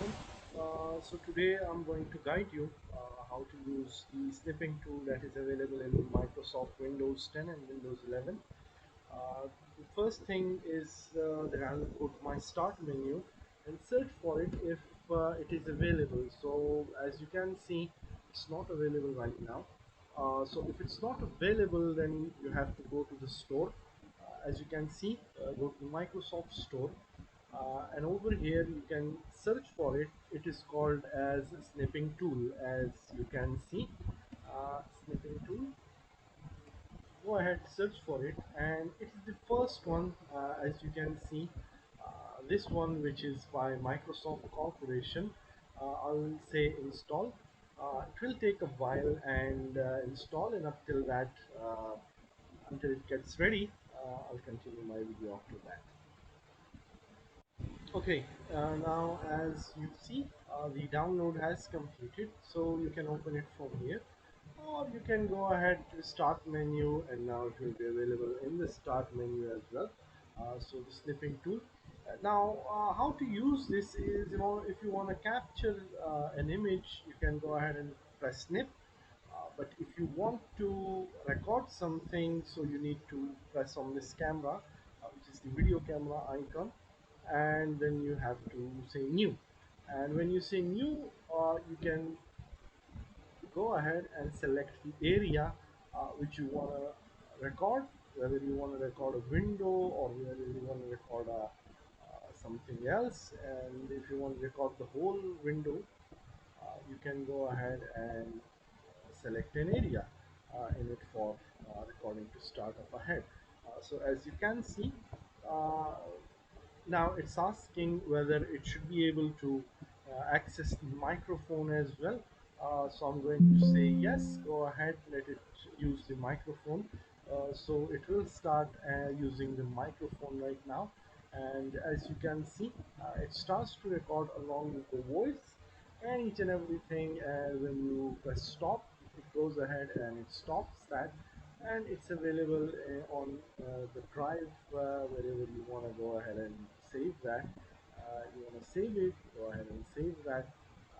everyone. So today I'm going to guide you how to use the snipping tool that is available in Microsoft Windows 10 and Windows 11. The first thing is that I'll go to my start menu and search for it if it is available. So as you can see, it's not available right now. So if it's not available, then you have to go to the store. As you can see, go to Microsoft Store, and over here you can search for it. It is called as snipping tool. As you can see, snipping tool, go ahead, search for it, and it is the first one. As you can see, this one, which is by Microsoft Corporation. I'll say install. It will take a while and install, and up till that, until it gets ready, I'll continue my video after that. Okay, now as you see, the download has completed, so you can open it from here, or you can go ahead to start menu, and now it will be available in the start menu as well. So the snipping tool. Now, how to use this is, if you want to capture an image, you can go ahead and press snip. But if you want to record something, so you need to press on this camera, which is the video camera icon, and then you have to say new. And when you say new, you can go ahead and select the area which you want to record, whether you want to record a window or whether you want to record something else. And if you want to record the whole window, you can go ahead and select an area in it for recording to start up ahead. So as you can see, uh, now it's asking whether it should be able to access the microphone as well. So I'm going to say yes, go ahead, let it use the microphone. So it will start using the microphone right now. And as you can see, it starts to record along with the voice and each and everything. And when you press stop, it goes ahead and it stops that, and it's available on the drive, wherever you want to go ahead and save that. You want to save it, go ahead and save that.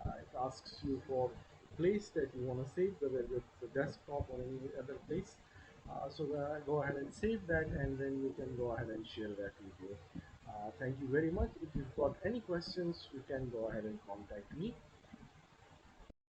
It asks you for place that you want to save, whether it's the desktop or any other place. So go ahead and save that, and then you can go ahead and share that video. Thank you very much. If you've got any questions, you can go ahead and contact me.